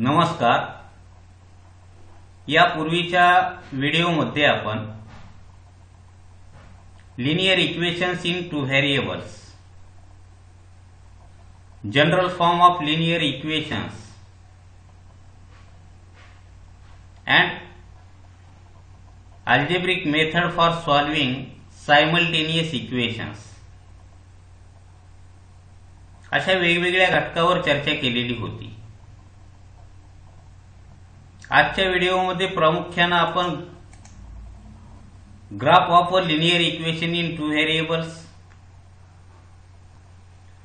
नमस्कार. यापूर्वीच्या व्हिडिओमध्ये आपण linear equations in two variables, general form of linear equations and algebraic method for solving simultaneous equations अशा वेगवेगळ्या घटकावर चर्चा केलेली होती. आजच्या व्हिडिओमध्ये प्रामुख्याने आपण graph of a linear equation in two variables,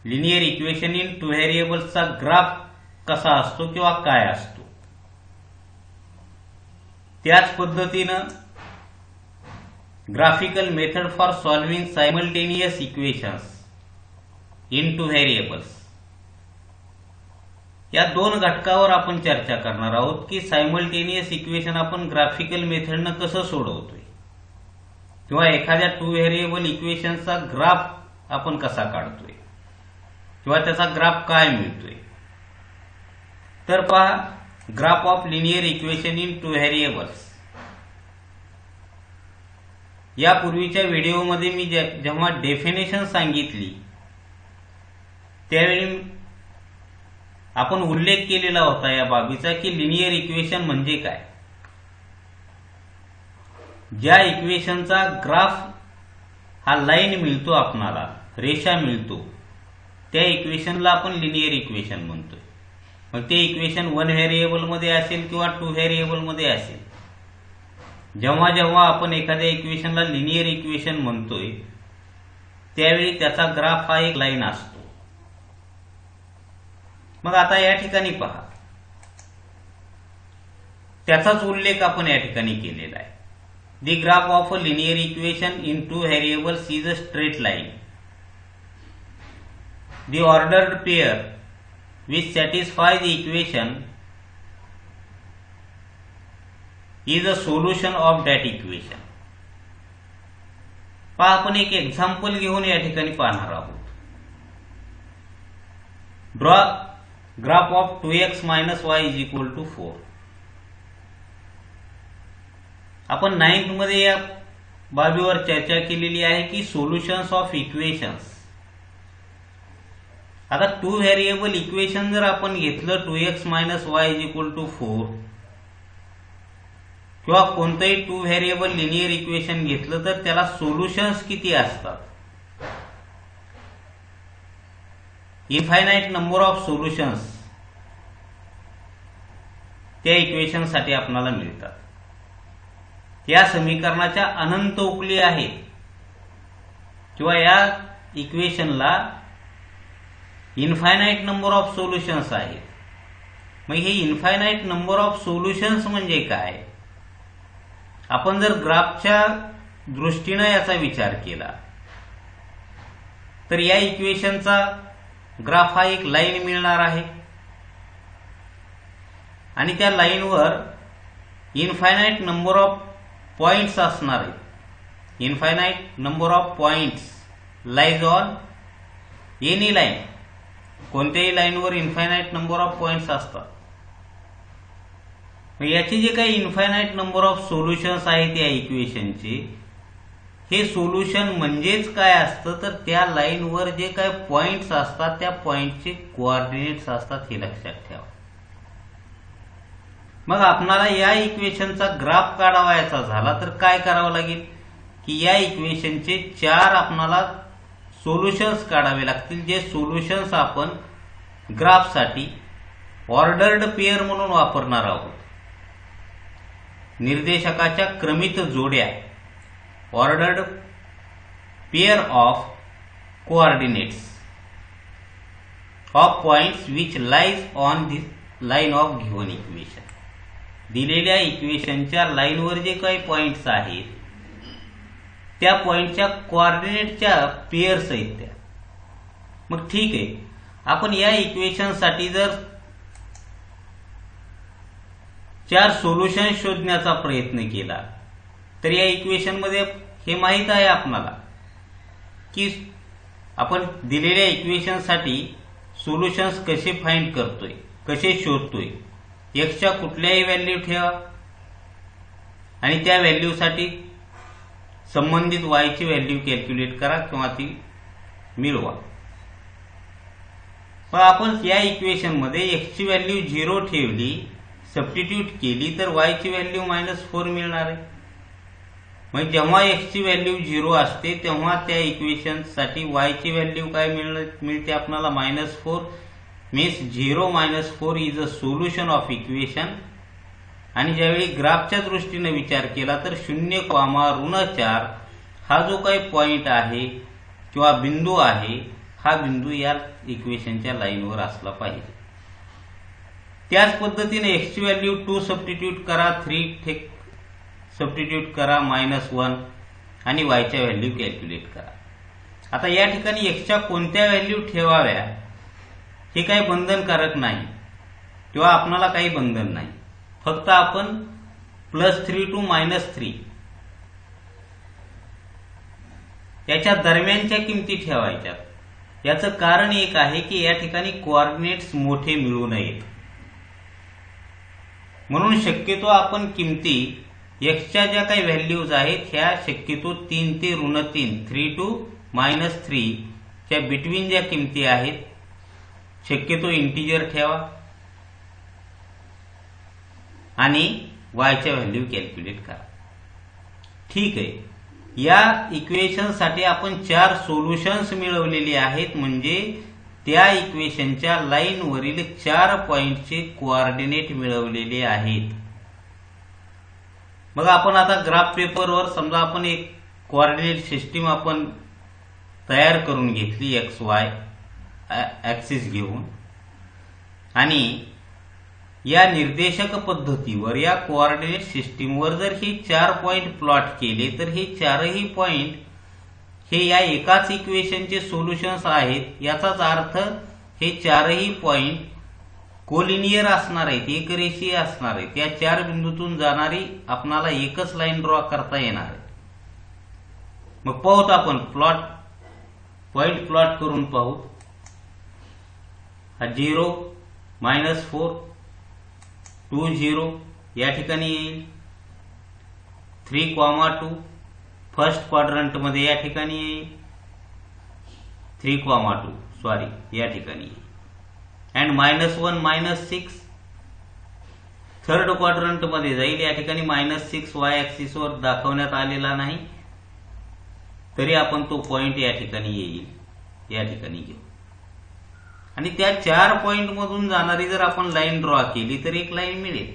linear equation in two व्हेरिएबल्सचा ग्राफ कसा असतो किंवा काय असतो, त्याच पद्धतीनं graphical method for solving simultaneous equations in two variables या दोन घटकावर आपण चर्चा करणार आहोत की सायमल्टेनियस इक्वेशन आपण ग्राफिकल मेथडनं कसं सोडवतोय किंवा एखाद्या टू व्हेरिएबल इक्वेशनचा ग्राफ आपण कसा काढतोय किंवा त्याचा ग्राफ काय मिळतोय. तर पहा, graph of linear equation in two variables. यापूर्वीच्या व्हिडिओमध्ये मी जेव्हा डेफिनेशन सांगितली त्यावेळी आपण उल्लेख केलेला होता या बाबीचा की लिनियर इक्वेशन म्हणजे काय. ज्या इक्वेशनचा ग्राफ हा लाईन मिळतो, आपणाला रेषा मिळतो, त्या इक्वेशनला आपण लिनियर इक्वेशन म्हणतोय. मग ते इक्वेशन वन व्हेरिएबल मध्ये असेल किंवा टू व्हेरिएबल मध्ये असेल. जेव्हा जेव्हा आपण एखाद्या इक्वेशनला लिनियर इक्वेशन म्हणतोय त्यावेळी त्याचा ग्राफ हा एक लाईन असतो. मग आता या ठिकाणी पहा, त्याचाच उल्लेख आपण या ठिकाणी केलेला आहे. The graph of a linear equation in two variables is a straight line. The ordered pair which satisfy the equation is a solution of that equation. पहा, आपण एक एक्झाम्पल घेऊन या ठिकाणी पाहणार आहोत. Draw graph of 2x - y = 4. आपण 9th मध्ये या बाबीवर चर्चा केलेली आहे की सोल्युशन्स ऑफ इक्वेशन्स. आता टू व्हेरिएबल इक्वेशन जर आपण घेतलं 2x - y = 4 किंवा कोणतंही टू व्हेरिएबल लिनियर इक्वेशन घेतलं तर त्याला सोल्युशन्स किती असतात? इनफायनाइट नंबर ऑफ सोल्युशन्स त्या इक्वेशन साठी आपल्याला मिळतात. या समीकरणाच्या अनंत उकली आहेत किंवा या इक्वेशनला इनफायनाइट नंबर ऑफ सोल्युशन्स आहेत. मग हे इनफायनाइट नंबर ऑफ सोल्युशन्स म्हणजे काय? आपण जर ग्राफच्या दृष्टीने याचा विचार केला तर या इक्वेशनचा ग्राफ हा एक लाईन मिळणार आहे आणि त्या लाईनवर इनफायनाइट नंबर ऑफ पॉइंट्स असणार आहेत. Infinite number of points lies on any line. कोणत्याही लाईनवर इनफायनाइट नंबर ऑफ पॉइंट्स असतात. याचे जे काही इनफायनाइट नंबर ऑफ सोल्युशन्स आहेत या इक्वेशनचे, हे सोल्युशन म्हणजेच काय असतं तर त्या लाईनवर जे काही पॉइंट्स असतात त्या पॉइंटचे कोऑर्डिनेट्स असतात, हे लक्षात ठेवा. मग आपणाला या इक्वेशनचा ग्राफ काढावायचा झाला तर काय करावं लागेल की या इक्वेशनचे 4 आपणाला सोल्युशन्स काढावे लागतील. जे सोल्युशन्स आपण ग्राफसाठी ऑर्डर्ड पेयर म्हणून वापरणार आहोत. निर्देशकाच्या क्रमित जोड्या, ordered pair of coordinates of points which lies on the line of given equation. दिलेल्या इक्वेशनच्या लाईनवर जे काही पॉइंट्स आहेत त्या पॉइंटच्या कोऑर्डिनेटच्या पेयर्स आहेत त्या. मग ठीक आहे, आपण या इक्वेशन साठी जर 4 सोल्युशन शोधण्याचा प्रयत्न केला तर या इक्वेशन मध्ये हे माहित आहे आपल्याला की आपण दिलेल्या इक्वेशन साठी सोल्युशन्स कसे फाइंड करतोय, कसे शोधतोय एक्सच्या कुठल्याही व्हॅल्यू ठेवा आणि त्या व्हॅल्यूसाठी संबंधित वायची व्हॅल्यू कॅल्क्युलेट करा किंवा ती मिळवा. पण आपण या इक्वेशन मध्ये एक्सची व्हॅल्यू 0 ठेवली, सबस्टिट्यूट केली तर वायची व्हॅल्यू -4 मिळणार आहे. म्हणजे जेव्हा एक्सची व्हॅल्यू 0 असते तेव्हा त्या इक्वेशन साठी वायची व्हॅल्यू काय मिळते आपल्याला -4. Means 0 -4 is a solution of equation. आणि ज्यावेळी ग्राफच्या दृष्टीने विचार केला तर 0,4 हा जो काही पॉइंट आहे किंवा बिंदू आहे हा बिंदू या इक्वेशनच्या लाईनवर असला पाहिजे. त्याच पद्धतीने एक्सची व्हॅल्यू 2 सबस्टिट्यूट करा, 3 सबस्टिट्यूट करा, -1 आणि वायच्या व्हॅल्यू कॅल्क्युलेट करा. आता या ठिकाणी एक्सच्या कोणत्या व्हॅल्यू ठेवाव्या हे काही बंधनकारक नाही किंवा आपणाला काही बंधन नाही. फक्त आपण +3 to -3 याच्या दरम्यानच्या किमती ठेवायच्यात. याचं कारण एक आहे की या ठिकाणी कोऑर्डिनेट्स मोठे मिळू नयेत. म्हणून शक्यतो आपण किमती एक्सच्या ज्या काही व्हॅल्यूज आहेत ह्या शक्यतो 3 ते -3 3 to -3 च्या बिटवीन ज्या किमती आहेत शक्यतो इंटिजर ठेवा आणि वायच्या व्हॅल्यू कॅल्क्युलेट करा. ठीक आहे. या इक्वेशन साठी आपण 4 सोल्युशन्स मिळवलेली आहेत. म्हणजे त्या इक्वेशनच्या लाईन वरील 4 पॉइंटचे कोऑर्डिनेट मिळवलेले आहेत. मग आपण आता ग्राफ पेपरवर समजा आपण एक कोऑर्डिनेट सिस्टीम आपण तयार करून घेतली XY ऍक्सिस घेऊन आणि या निर्देशक पद्धतीवर या कोऑर्डिनेट सिस्टीमवर जर हे 4 पॉइंट प्लॉट केले तर हे 4ही पॉइंट हे या एकाच इक्वेशनचे सोल्युशन्स आहेत. याचाच अर्थ हे 4ही पॉइंट कोलिनियर असणार आहेत, एकरेषीय असणार आहेत. या 4 बिंदूतून जाणारी आपणाला एकच लाईन ड्रॉ करता येणार आहे. मग पाहूत आपण पॉइंट प्लॉट करून पाहू. हा 0 -4 2 0 या ठिकाणी येईल. 3,2 फर्स्ट क्वाड्रंट मध्ये या ठिकाणी येईल. 3,2 सॉरी या ठिकाणी येईल. अँड -1 -6 थर्ड क्वाड्रंट मध्ये जाईल. या ठिकाणी -6 y ऍक्सिस वर दाखवण्यात आलेला नाही तरी आपण तो पॉइंट या ठिकाणी येईल. या ठिकाणी घेऊ आणि त्या 4 पॉइंट मधून जाणारी जर आपण लाईन ड्रॉ केली तर एक लाईन मिळेल.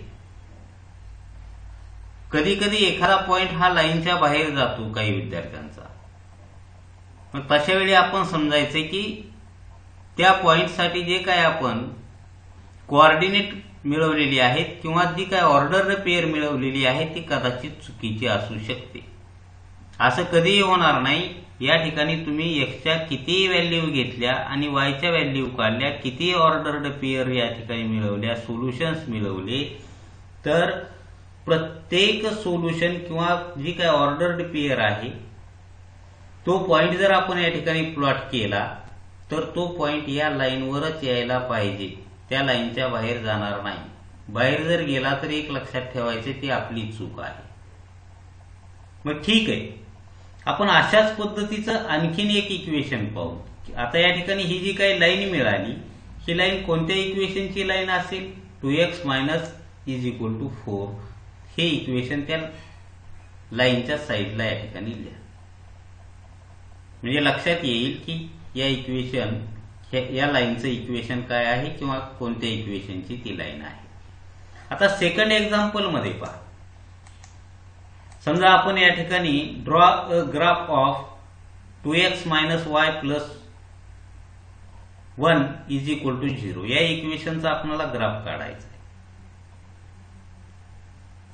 कधी कधी एखादा पॉइंट हा लाईनच्या बाहेर जातो काही विद्यार्थ्यांचा. मग तशा वेळी आपण समजायचे की त्या पॉइंटसाठी जे काय आपण कोऑर्डिनेट मिळवलेली आहेत किंवा जी काय ऑर्डर पेअर मिळवलेली आहे ती कदाचित चुकीची असू शकते. असं कधीही होणार नाही. या ठिकाणी तुम्ही एक्सच्या कितीही व्हॅल्यू घेतल्या आणि वायच्या व्हॅल्यू काढल्या, कितीही ऑर्डर्ड पेअर या ठिकाणी मिळवल्या, सोल्युशन्स मिळवले, तर प्रत्येक सोल्युशन किंवा जी काय ऑर्डर्ड पेअर आहे तो पॉइंट जर आपण या ठिकाणी प्लॉट केला तर तो पॉइंट या लाईनवरच यायला पाहिजे, त्या लाईनच्या बाहेर जाणार नाही. बाहेर जर गेला तर एक लक्षात ठेवायचे ती आपली चूक आहे. मग ठीक आहे, आपण अशाच पद्धतीचं आणखीन एक इक्वेशन पाहू. आता या ठिकाणी ही जी काही लाईन मिळाली ही लाईन कोणत्या इक्वेशनची लाईन असेल? 2x - 4 हे इक्वेशन त्या लाईनच्या साईडला या ठिकाणी लिहा. म्हणजे लक्षात येईल की या इक्वेशन या लाईनचं इक्वेशन काय आहे किंवा कोणत्या इक्वेशनची ती लाईन आहे. आता सेकंड एक्झाम्पल मध्ये पहा. समजा आपण या ठिकाणी draw a graph of 2x - y + 1 = 0 या इक्वेशनचा आपल्याला ग्राफ काढायचा आहे.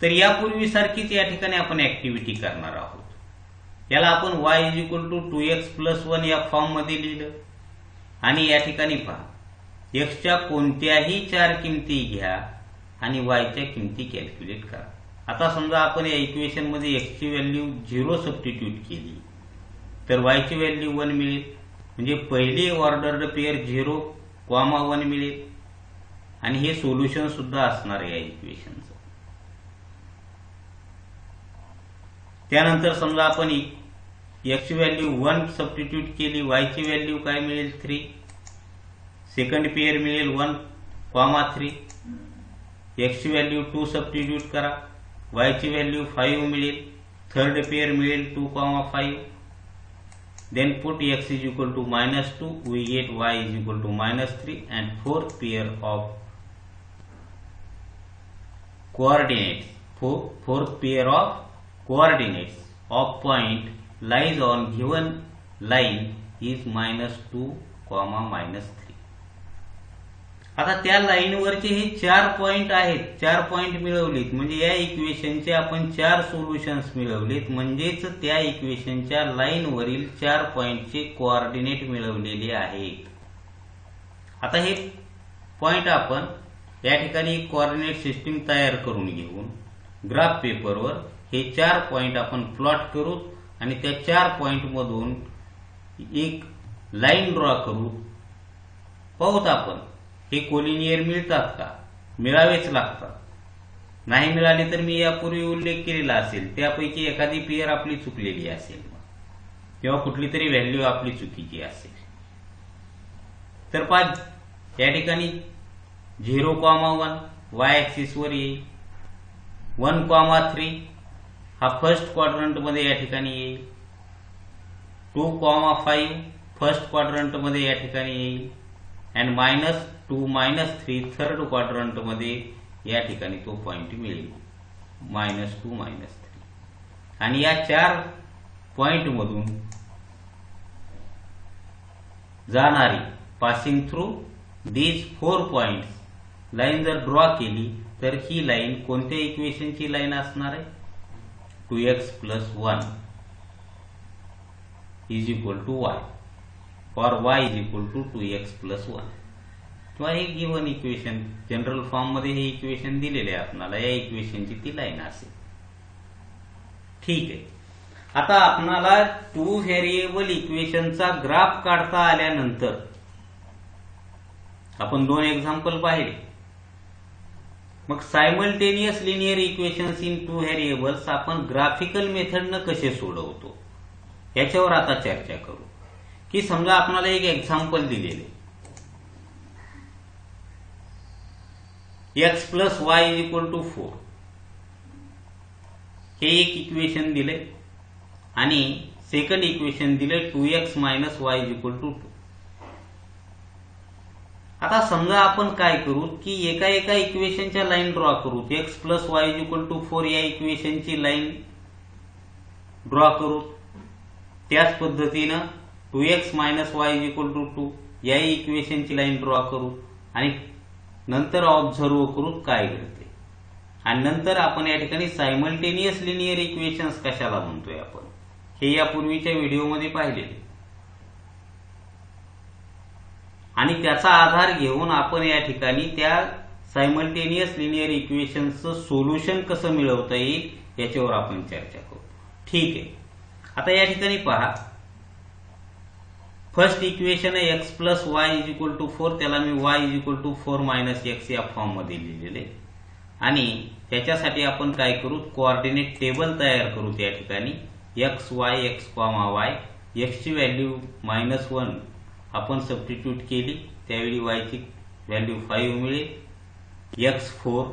तर यापूर्वी सारखीच या ठिकाणी आपण ऍक्टिव्हिटी करणार आहोत. याला आपण y = 2x + 1 या फॉर्म मध्ये लिहिलं आणि या ठिकाणी पहा एक्सच्या कोणत्याही 4 किमती घ्या आणि वायच्या किमती कॅल्क्युलेट करा. आता समजा आपण या इक्वेशन मध्ये एक्सची व्हॅल्यू 0 सबस्टिट्यूट केली तर वायची व्हॅल्यू 1 मिळेल. म्हणजे पहिली ऑर्डर्ड पेअर 0,1 मिळेल. आणि हे सोल्युशन सुद्धा असणार आहे या इक्वेशनचं. त्यानंतर समजा आपण एक्स ची व्हॅल्यू 1 सबस्टिट्यूट केली, वाय ची व्हॅल्यू काय मिळेल 3, सेकंड पेयर मिळेल 1,3, एक्स ची व्हॅल्यू 2 सबस्टिट्यूट करा, वाय ची व्हॅल्यू 5 मिळेल, थर्ड पेयर मिळेल 2,5. then put x is equal to -2, we get y is equal to -3, and fourth pair of coordinates, fourth pair of coordinates of point lies on given line is -2, -3. आता त्या लाईनवरचे हे 4 point आहेत, 4 point मिळवलेत म्हणजे या इक्वेशनचे आपण 4 solutions मिळवलेत, म्हणजेच त्या इक्वेशनच्या लाईनवरील 4 पॉइंटचे कोऑर्डिनेट मिळवलेले आहेत. आता हे पॉइंट आपण या ठिकाणी कोऑर्डिनेट सिस्टीम तयार करून घेऊन ग्राफ पेपरवर हे 4 पॉइंट आपण प्लॉट करू आणि त्या 4 पॉइंट मधून एक लाईन ड्रॉ करू. पाहूत आपण हे कोलिनियर मिळतात का, मिळावेच लागतात. नाही मिळाले तर मी यापूर्वी उल्लेख केलेला असेल त्यापैकी एखादी पेयर आपली चुकलेली असेल किंवा कुठली तरी व्हॅल्यू आपली चुकीची असेल. तर पाच या ठिकाणी 0,1 वाय ऍक्सिस वर येईल, 1,3 हा फर्स्ट क्वाड्रंट मध्ये या ठिकाणी येईल, 2,5 फर्स्ट क्वाड्रंट मध्ये या ठिकाणी येईल, अँड -2 -3 थर्ड क्वाड्रंट मध्ये या ठिकाणी तो पॉइंट मिळेल, -2 -3. आणि या 4 पॉइंट मधून जाणारी passing through these 4 points line जर ड्रॉ केली तर ही लाईन कोणत्या इक्वेशनची लाईन असणार आहे, 2x + 1 = y or y = 2x + 1 किंवा एक गिव्हन इक्वेशन जनरल फॉर्म मध्ये हे इक्वेशन दिलेले आहे आपल्याला, या इक्वेशनची ती लाईन असेल. ठीक आहे. आता आपल्याला 2 व्हेरिएबल इक्वेशनचा ग्राफ काढता आल्यानंतर आपण 2 एक्झाम्पल पाहिले. मग simultaneous linear equations in 2 variables आपण ग्राफिकल मेथडनं कसे सोडवतो याच्यावर आता चर्चा करू. की समजा आपल्याला एक एक्झाम्पल दिलेले, x + y = 4 हे एक इक्वेशन दिले आणि सेकंड इक्वेशन दिले 2x - y = 2. आता समजा आपण काय करू की एका इक्वेशनच्या लाईन ड्रॉ करू. x + y = 4 या इक्वेशनची लाईन ड्रॉ करू. त्याच पद्धतीनं 2x - y = 2 या इक्वेशनची लाईन ड्रॉ करू आणि नंतर ऑब्झर्व करू काय घडते. आणि नंतर आपण या ठिकाणी सायमल्टेनियस लिनियर इक्वेशन्स कशाला म्हणतोय आपण हे यापूर्वीच्या व्हिडिओमध्ये पाहिलेले. आणि त्याचा आधार घेऊन आपण या ठिकाणी त्या सायमल्टेनियस लिनियर इक्वेशनचं सोल्युशन कसं मिळवता येईल याच्यावर आपण चर्चा करू. ठीक आहे. आता या ठिकाणी पहा, फर्स्ट इक्वेशन आहे x + y = 4, त्याला मी y = 4 - x या फॉर्म मध्ये लिहिलेले आणि त्याच्यासाठी आपण काय करू, कोऑर्डिनेट टेबल तयार करू. त्या ठिकाणी x y x, y, x ची व्हॅल्यू -1 आपण सबस्टिट्यूट केली, त्यावेळी y ची व्हॅल्यू 5 मिळेल, x4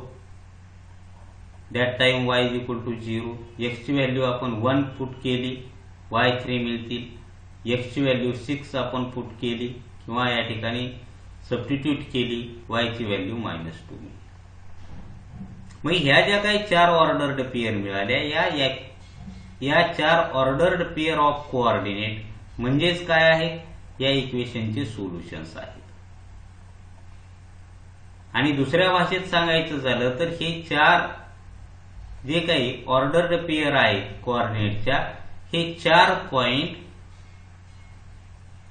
that time y = 0, x ची व्हॅल्यू आपण 1 पुट केली, y3 मिळतील, x ची व्हॅल्यू 6 आपण पुट केली किंवा या ठिकाणी सबस्टिट्यूट केली, y ची व्हॅल्यू -2 मिळेल. मग ह्या ज्या काही 4 ऑर्डर्ड पेयर मिळाल्या या 4 ऑर्डर्ड पेयर ऑफ कोऑर्डिनेट म्हणजेच काय आहे, या इक्वेशनचे सोल्युशन्स आहेत. आणि दुसऱ्या भाषेत सांगायचं झालं तर हे 4 जे काही ऑर्डर्ड पेयर आहेत कोऑर्डिनेटच्या, हे 4 पॉइंट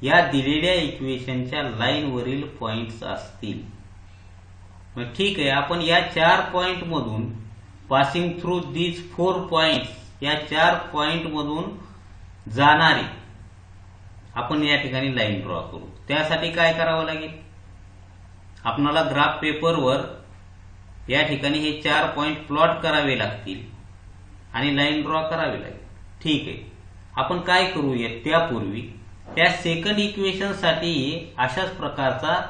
या दिलेल्या इक्वेशनच्या लाईन वरील पॉइंट्स असतील. मग ठीक आहे, आपण या 4 पॉइंट मधून पासिंग थ्रू दीज 4 पॉइंट्स, या 4 पॉइंट मधून जाणारी आपण या ठिकाणी लाईन ड्रॉ करू. त्यासाठी काय करावं लागेल, आपणाला ग्राफ पेपरवर या ठिकाणी हे 4 पॉइंट प्लॉट करावे लागतील आणि लाईन ड्रॉ करावी लागेल. ठीक आहे, आपण काय करूया त्यापूर्वी त्या सेकंड इक्वेशन साठी अशाच प्रकारचा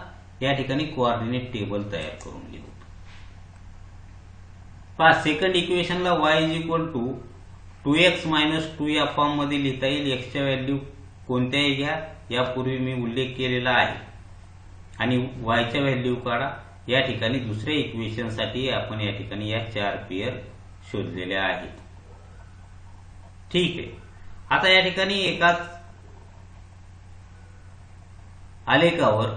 या ठिकाणी कोऑर्डिनेट टेबल तयार करून घेऊ. पहा, सेकंड इक्वेशनला y is equal to 2x minus 2 या फॉर्म मध्ये लिहिता येईल. एक्सच्या व्हॅल्यू कोणत्याही घ्या, यापूर्वी मी उल्लेख केलेला आहे, आणि yच्या व्हॅल्यू काढा. या ठिकाणी दुसऱ्या इक्वेशन साठी आपण या ठिकाणी या 4 पेयर शोधलेल्या आहेत. ठीक आहे, आता या ठिकाणी एकाच आलेखावर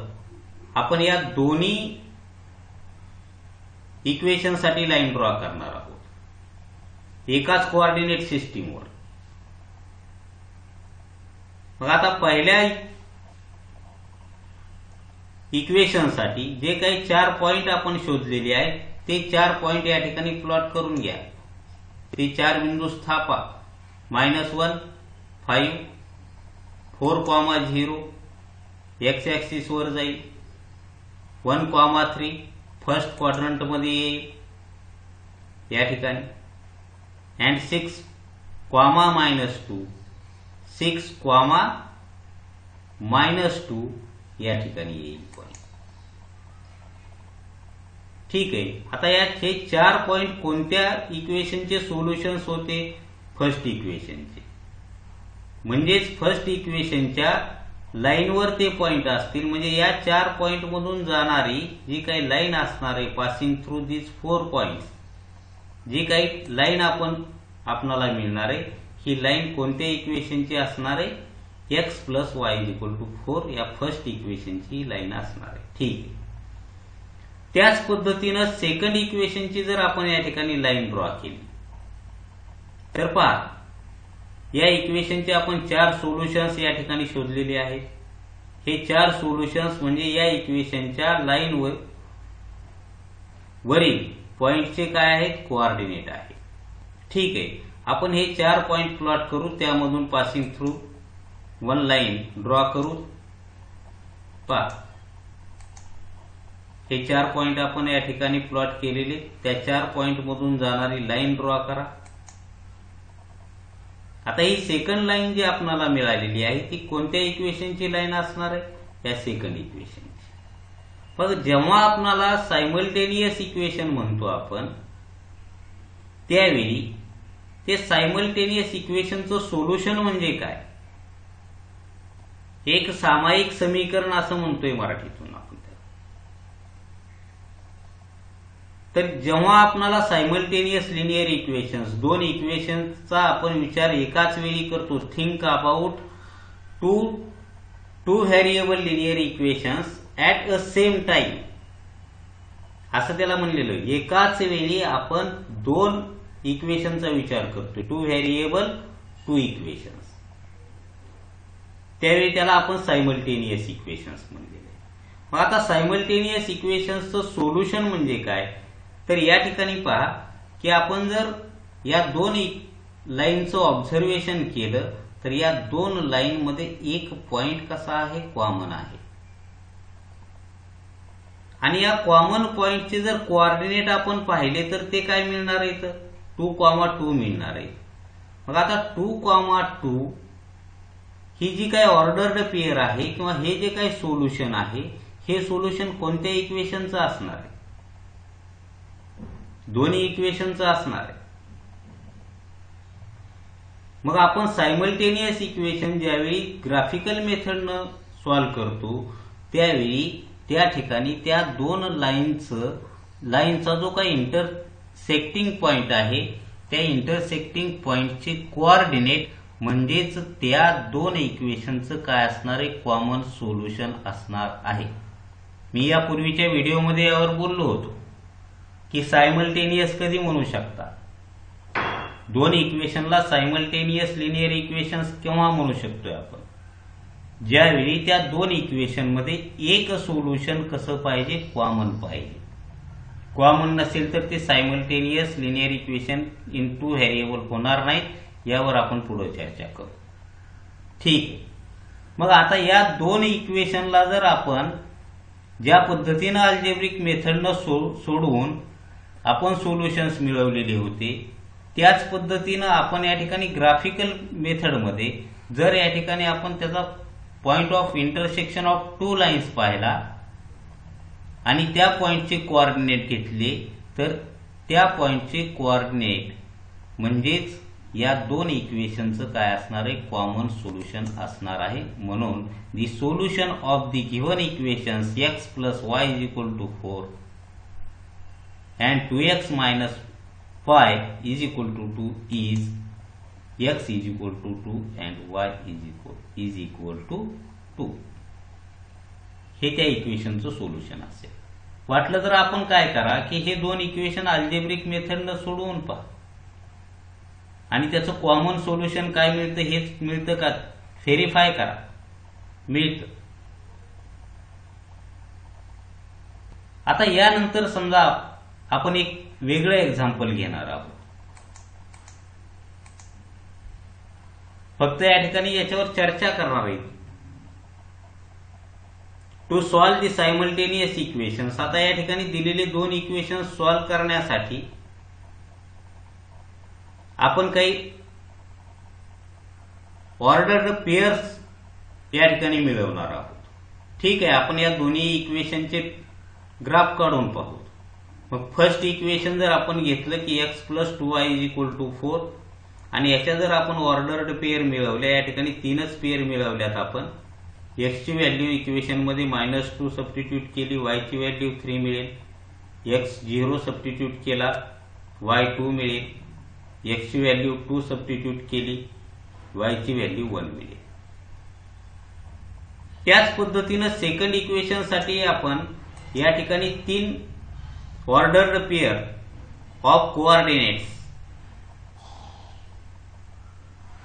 आपण या दोन्ही इक्वेशन साठी लाईन ड्रॉ करणार आहोत एकाच कोऑर्डिनेट सिस्टीमवर. मग आता पहिल्या इक्वेशन साठी जे काही 4 पॉइंट आपण शोधलेले आहेत ते 4 पॉइंट या ठिकाणी प्लॉट करून घ्या. ते 4 बिंदू स्थापा. -1, 5, 4, 0 एक्स ऍक्सिस वर जाईल. 1, 3 फर्स्ट क्वाड्रंट मध्ये येईल या ठिकाणी. अँड 6, -2, 6, -2 या ठिकाणी येईल पॉइंट. ठीक आहे, आता याचे 4 पॉइंट कोणत्या इक्वेशनचे सोल्युशन्स होते? फर्स्ट इक्वेशनचे. म्हणजेच फर्स्ट इक्वेशनच्या लाईनवर ते पॉइंट असतील. म्हणजे या 4 पॉइंट मधून जाणारी जी काही लाईन असणार आहे पासिंग थ्रू दिस 4 पॉइंट्स, जी काही लाईन आपणाला मिळणार आहे ही लाईन कोणत्या इक्वेशनची असणार आहे? x plus y is equal to 4 या फर्स्ट इक्वेशनची लाईन असणार आहे. ठीक आहे, त्याच पद्धतीनं सेकंड इक्वेशनची जर आपण या ठिकाणी लाईन ड्रॉ केली तर पहा, या इक्वेशनचे आपण 4 सोल्युशन्स या ठिकाणी शोधलेले आहेत. हे 4 सोल्युशन्स म्हणजे या इक्वेशनच्या लाईन वरील पॉइंटचे काय आहेत? कोऑर्डिनेट आहे. ठीक आहे, आपण हे 4 पॉइंट प्लॉट करू. त्यामधून पासिंग थ्रू 1 लाईन ड्रॉ करू. पहा, हे 4 पॉइंट आपण या ठिकाणी प्लॉट केलेले. त्या 4 पॉइंट मधून जाणारी लाईन ड्रॉ करा. आता ही सेकंड लाईन जी आपल्याला मिळालेली आहे ती कोणत्या इक्वेशनची लाईन असणार आहे? या सेकंड इक्वेशनची. मग जेव्हा आपल्याला सायमल्टेनियस इक्वेशन म्हणतो आपण, त्यावेळी ते सायमल्टेनियस इक्वेशनचं सोल्युशन म्हणजे काय? एक सामायिक समीकरण असं म्हणतोय मराठीतून आपण. तर जेव्हा आपल्याला सायमल्टेनियस लिनियर इक्वेशन्स, 2 इक्वेशन्सचा आपण विचार एकाच वेळी करतो, think about two variable linear equations at a same time, असं त्याला म्हणलेलं. एकाच वेळी आपण 2 इक्वेशनचा विचार करतोय, 2 व्हेरिएबल 2 इक्वेशन्स, त्यावेळी त्याला आपण सायमल्टेनियस इक्वेशन्स म्हणलेले. मग आता सायमल्टेनियस इक्वेशन्सचं सोल्युशन म्हणजे काय? तर या ठिकाणी पहा की आपण जर या 2 लाईनचं ऑब्झर्वेशन केलं तर या 2 लाईन मध्ये एक पॉइंट कसा आहे? कॉमन आहे. आणि या कॉमन पॉइंटचे जर कोऑर्डिनेट आपण पाहिले तर ते काय मिळणार आहे? 2, 2 मिळणार आहे. मग आता 2, 2 ही जी काही ऑर्डर्ड पेयर आहे किंवा हे जे काही सोल्युशन आहे हे सोल्युशन कोणत्या इक्वेशनचं असणार आहे? दोन्ही इक्वेशनचं असणार आहे. मग आपण सायमल्टेनियस इक्वेशन ज्यावेळी ग्राफिकल मेथडनं सॉल्व्ह करतो त्यावेळी त्या ठिकाणी त्या 2 लाईनचा जो काही इंटरसेक्टिंग पॉइंट आहे त्या इंटरसेक्टिंग पॉइंटचे कोऑर्डिनेट म्हणजेच त्या 2 इक्वेशनचं काय असणार आहे? कॉमन सोल्युशन असणार आहे. मी यापूर्वीच्या व्हिडिओमध्ये यावर बोललो होतो की सायमल्टेनियस कधी म्हणू शकता? 2 इक्वेशनला सायमल्टेनियस लिनियर इक्वेशन्स केव्हा म्हणू शकतोय आपण? ज्यावेळी त्या 2 इक्वेशन मध्ये एक सोल्युशन कसं पाहिजे? कॉमन पाहिजे. कॉमन नसेल तर ते simultaneous linear equation in 2 variable होणार नाहीत. यावर आपण पुढे चर्चा करू. ठीक आहे, मग आता या 2 इक्वेशनला जर आपण ज्या पद्धतीनं अल्जेब्रिक मेथडनं सोडवून आपण सोल्युशन्स मिळवलेले होते त्याच पद्धतीनं आपण या ठिकाणी ग्राफिकल मेथडमध्ये जर या ठिकाणी आपण त्याचा point of intersection of two lines पाहिला आणि त्या पॉइंटचे कोऑर्डिनेट घेतले तर त्या पॉइंटचे कोऑर्डिनेट म्हणजेच या दोन इक्वेशनचं काय असणार आहे, कॉमन सोल्युशन असणार आहे. म्हणून the solution of the given equations x plus y is equal to 4 and 2x minus 5 is equal to 2 is x is equal to 2 and y is equal to 2. हे त्या इक्वेशनचं सोल्युशन असेल. वाटलं तर आपण काय करा की हे दोन इक्वेशन अल्जेब्रिक मेथडनं सोडवून पहा आणि त्याचं कॉमन सोल्युशन काय मिळतं हेच मिळतं का व्हेरीफाय करा. मिळतं. आता यानंतर समजा आपण एक वेगळं एक्झाम्पल घेणार आहोत. फक्त या ठिकाणी याच्यावर चर्चा करणार आहे. To solve the simultaneous equations. आता या ठिकाणी दिलेले दोन इक्वेशन्स सॉल्व करण्यासाठी आपण काही ऑर्डर्ड पेयर्स या ठिकाणी मिळवणार आहोत. ठीक आहे, आपण या दोन्ही इक्वेशनचे ग्राफ काढून पाहू. मग फर्स्ट इक्वेशन जर आपण घेतलं की x plus 2y is equal to 4 आणि याच्या जर आपण ऑर्डर्ड पेयर मिळवल्या, या ठिकाणी तीनच पेयर मिळवल्यात आपण. x ची व्हॅल्यू इक्वेशन मध्ये -2 सबस्टिट्यूट केली, y ची व्हॅल्यू 3 मिळेल, x 0 सबस्टिट्यूट केला, y 2 मिळेल, x ची व्हॅल्यू 2 सबस्टिट्यूट केली, y ची व्हॅल्यू 1 मिळेल. त्याच पद्धतीनं सेकंड इक्वेशन साठी आपण या ठिकाणी तीन ऑर्डर्ड पेयर ऑफ कोऑर्डिनेट्स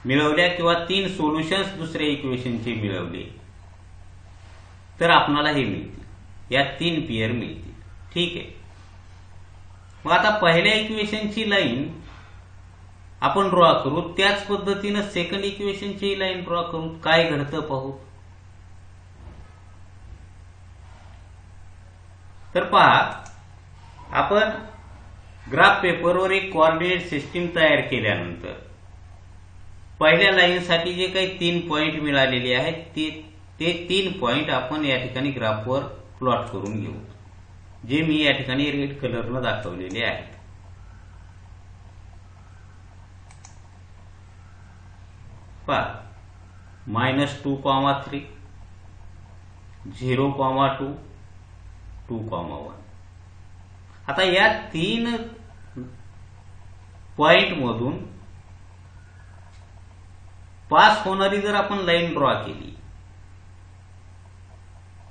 मिळवल्या किंवा तीन सोल्युशन्स दुसऱ्या इक्वेशनचे मिळवले तर आपल्याला हे मिळतील. या तीन पेयर मिळतील. ठीक आहे. मग आता पहिल्या इक्वेशनची लाईन आपण ड्रॉ करू, त्याच पद्धतीनं सेकंड इक्वेशनची लाईन ड्रॉ करू. काय घडतं पाहू. तर पहा, आपण ग्राफ पेपरवर एक कोऑर्डिनेट सिस्टीम तयार केल्यानंतर पहिल्या लाईनसाठी जे काही 3 पॉइंट मिळालेले आहेत ते 3 पॉइंट आपण या ठिकाणी ग्राफवर प्लॉट करून घेऊ, जे मी या ठिकाणी रेड कलरनं दाखवलेले आहेत. पहा, -2,3, 0,2, 2,1. आता या 3 पॉइंट मधून पास होणारी जर आपण लाईन ड्रॉ केली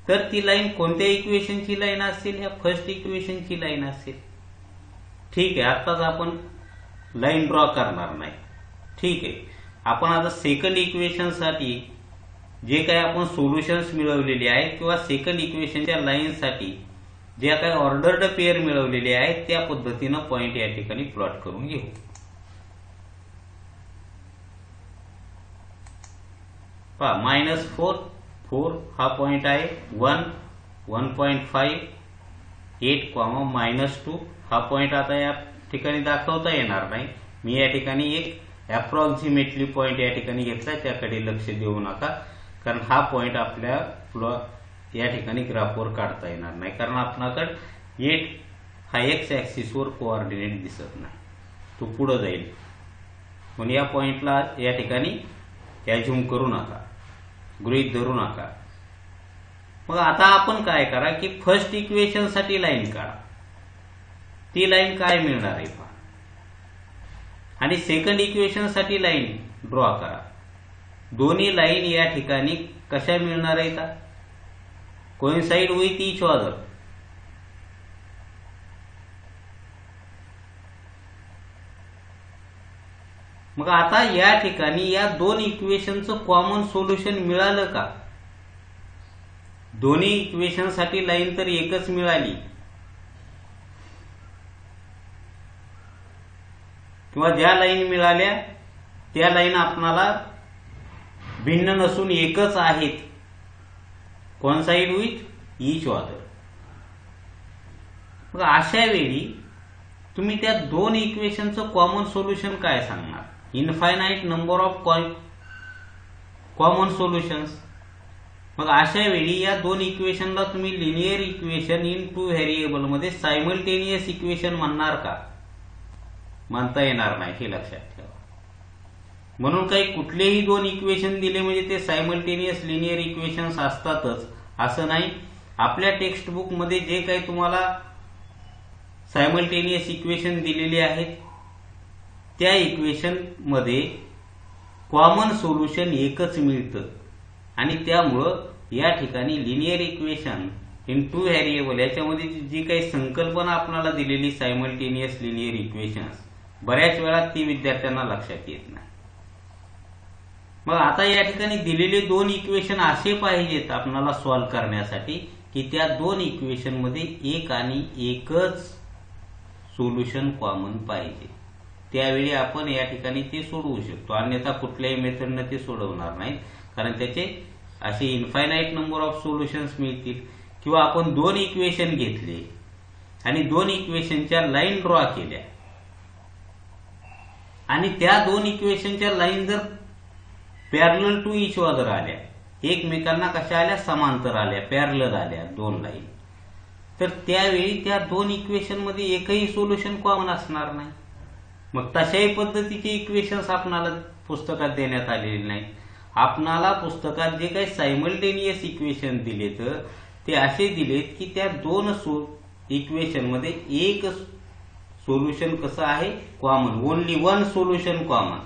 तर ती लाईन कोणत्या इक्वेशनची लाईन असेल? या फर्स्ट इक्वेशनची लाईन असेल. ठीक आहे, आताच आपण लाईन ड्रॉ करणार नाही. ठीक आहे, आपण आता सेकंड इक्वेशन साठी जे काही आपण सोल्युशन्स मिळवलेले आहेत किंवा सेकंड इक्वेशनच्या लाईन साठी ज्या काही ऑर्डर्ड पेयर मिळवलेले आहेत त्या पद्धतीनं पॉइंट या ठिकाणी प्लॉट करून घेऊ. पहा, -4 हा पॉइंट आहे, 1, 1.5, 8, -2 हा पॉइंट आता या ठिकाणी दाखवता येणार नाही. मी या ठिकाणी एक अप्रॉक्सिमेटली पॉइंट या ठिकाणी घेतलाय, त्याकडे लक्ष देऊ नका, कारण हा पॉइंट आपल्या या ठिकाणी ग्राफवर काढता येणार नाही, कारण आपल्याकडे 8 हा एक्स ऍक्सिसवर कोऑर्डिनेट दिसत नाही, तो पुढे जाईल. म्हणून या पॉइंटला या ठिकाणी ॲझ्युम करू नका, गृहीत धरू नका. मग आता आपण काय करा की फर्स्ट इक्वेशन साठी लाईन काढा. ती लाईन काय मिळणार आहे पहा, आणि सेकंड इक्वेशन साठी लाईन ड्रॉ करा. दोन्ही लाईन या ठिकाणी कशा मिळणार आहेत? Coincide with each other. मग आता या ठिकाणी या दोन इक्वेशनचं कॉमन सोल्युशन मिळालं का? दोन्ही इक्वेशन साठी लाईन तर एकच मिळाली, किंवा ज्या लाईन मिळाल्या त्या लाईन आपणाला भिन्न नसून एकच आहेत, कोइन्साइड विथ ईच अदर. मग अशा वेळी तुम्ही त्या दोन इक्वेशनचं कॉमन सोल्युशन काय सांगणार? Infinite number of common solutions. मग अशा वेळी या दोन इक्वेशनला तुम्ही linear equation in two variable मध्ये सायमल्टेनियस इक्वेशन म्हणणार का? म्हणता येणार नाही, हे लक्षात ठेवा. म्हणून काही कुठलेही दोन इक्वेशन दिले म्हणजे ते सायमल्टेनियस लिनियर इक्वेशन्स असतातच असं नाही. आपल्या टेक्स्ट बुक मध्ये जे काही तुम्हाला सायमल्टेनियस इक्वेशन दिलेले आहेत त्या इक्वेशन मध्ये कॉमन सोल्युशन एकच मिळतं आणि त्यामुळं या ठिकाणी linear equation in two variable याच्यामध्ये जी काही संकल्पना आपल्याला दिलेली सायमल्टेनियस लिनियर इक्वेशन्स बऱ्याच वेळा ती विद्यार्थ्यांना लक्षात येत नाही. मग आता या ठिकाणी दिलेले दोन इक्वेशन असे पाहिजेत आपल्याला सॉल्व्ह करण्यासाठी की त्या दोन इक्वेशन मध्ये एक आणि एकच सोल्युशन कॉमन पाहिजे. त्यावेळी आपण या ठिकाणी ते सोडवू शकतो, अन्यथा कुठल्याही मेथडने ते सोडवणार नाहीत, कारण त्याचे असे इनफायनाईट नंबर ऑफ सोल्युशन्स मिळतील. किंवा आपण दोन इक्वेशन घेतले आणि दोन इक्वेशनच्या लाईन ड्रॉ केल्या आणि त्या दोन इक्वेशनच्या लाईन जर पॅरलल टू इच अदर आल्या, एकमेकांना कशा आल्या? समांतर आल्या, पॅरलल आल्या दोन लाईन, तर त्यावेळी त्या दोन इक्वेशन मध्ये एकही सोल्युशन कॉमन असणार नाही. मग तशाही पद्धतीचे इक्वेशन्स आपणाला पुस्तकात देण्यात आलेले नाहीत. आपणाला पुस्तकात जे काही सायमल्टेनियस इक्वेशन दिलेत ते असे दिलेत की त्या दोन इक्वेशन मध्ये एक सोल्युशन कसं आहे? Common. Only one solution common,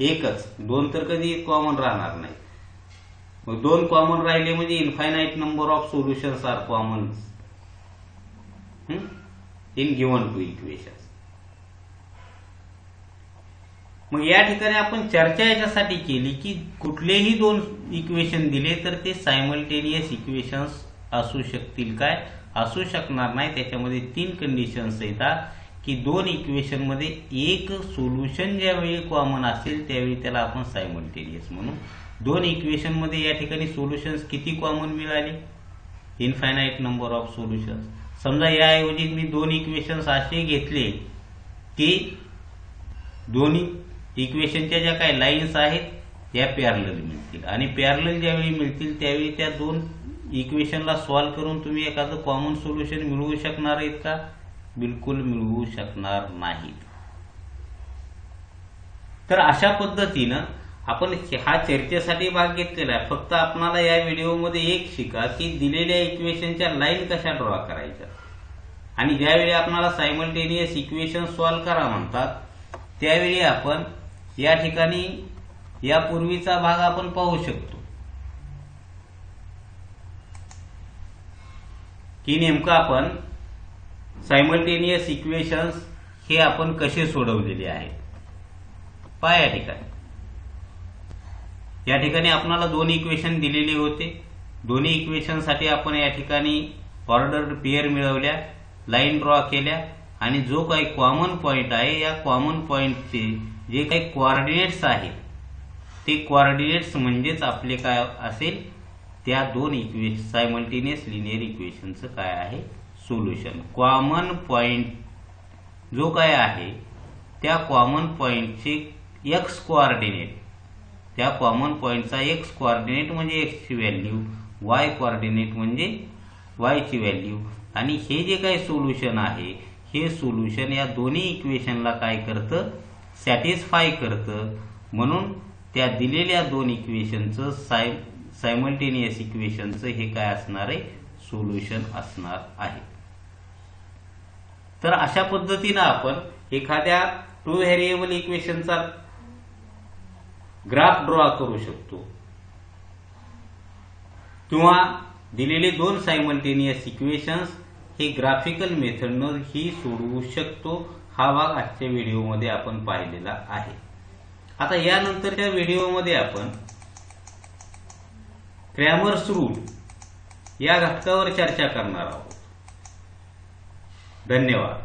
एकच. दोन तर कधी कॉमन राहणार नाही. मग दोन कॉमन राहिले म्हणजे infinite number of solutions are common in given two equations. मग या ठिकाणी आपण चर्चा याच्यासाठी केली की कुठलेही दोन इक्वेशन दिले तर ते सायमल्टेनियस इक्वेशन्स असू शकतील काय? असू शकणार नाही. त्याच्यामध्ये तीन कंडिशन्स येतात की दोन इक्वेशन मध्ये एक सोल्युशन ज्यावेळी कॉमन असेल त्यावेळी त्याला आपण सायमल्टेनियस म्हणू. दोन इक्वेशन मध्ये या ठिकाणी सोल्युशन्स किती कॉमन मिळाले? Infinite number of solutions. समजा याऐवजी मी दोन इक्वेशन्स असे घेतले की दोन्ही इक्वेशनच्या ज्या काही लाईन्स आहेत त्या पॅरलल मिळतील आणि पॅरलल ज्यावेळी मिळतील त्यावेळी त्या दोन इक्वेशनला सॉल्व्ह करून तुम्ही एखादं कॉमन सोल्युशन मिळवू शकणार आहेत का? बिलकुल मिळवू शकणार नाहीत. तर अशा पद्धतीनं आपण हा चर्चेसाठी भाग घेतलेला आहे. फक्त आपणाला या व्हिडिओमध्ये एक शिका की दिलेल्या इक्वेशनच्या लाईन कशा ड्रॉ करायच्या आणि ज्यावेळी आपल्याला सायमल्टेनियस इक्वेशन सॉल्व्ह करा म्हणतात त्यावेळी आपण या ठिकाणी यापूर्वीचा भाग आपण पाहू शकतो की नेमकं आपण सायमल्टेनियस इक्वेशन्स हे आपण कसे सोडवलेले आहेत. पहा या ठिकाणी आपल्याला दोन इक्वेशन दिलेले होते. दोन्ही इक्वेशनसाठी आपण या ठिकाणी ऑर्डर्ड पेअर मिळवल्या, लाईन ड्रॉ केल्या आणि जो काही कॉमन पॉइंट आहे या कॉमन पॉइंटचे जे काही कोऑर्डिनेट्स आहेत ते कोऑर्डिनेट्स म्हणजेच आपले काय असेल? त्या दोन सायमल्टेनियस लिनियर इक्वेशनचं काय आहे? सोल्युशन. कॉमन पॉइंट जो काय आहे त्या कॉमन पॉइंटचे एक्स कोऑर्डिनेट, त्या कॉमन पॉइंटचा एक्स कोऑर्डिनेट म्हणजे एक्स ची व्हॅल्यू, वाय कोऑर्डिनेट म्हणजे वाय ची व्हॅल्यू आणि हे जे काही सोल्युशन आहे हे सोल्युशन या दोन्ही इक्वेशनला काय करतं? सॅटिस्फाय करतं. म्हणून त्या दिलेल्या दोन इक्वेशनचं सायमल्टेनियस इक्वेशनचं हे काय असणार आहे? सोल्युशन असणार आहे. तर अशा पद्धतीनं आपण एखाद्या टू व्हेरिएबल इक्वेशनचा ग्राफ ड्रॉ करू शकतो किंवा दिलेले दोन सायमल्टेनियस इक्वेशन्स हे ग्राफिकल मेथडनं ही सोडवू शकतो. हा भाग आजच्या व्हिडिओमध्ये आपण पाहिलेला आहे. आता यानंतरच्या व्हिडिओमध्ये आपण क्रॅमर्स रूल या घटकावर चर्चा करणार आहोत. धन्यवाद.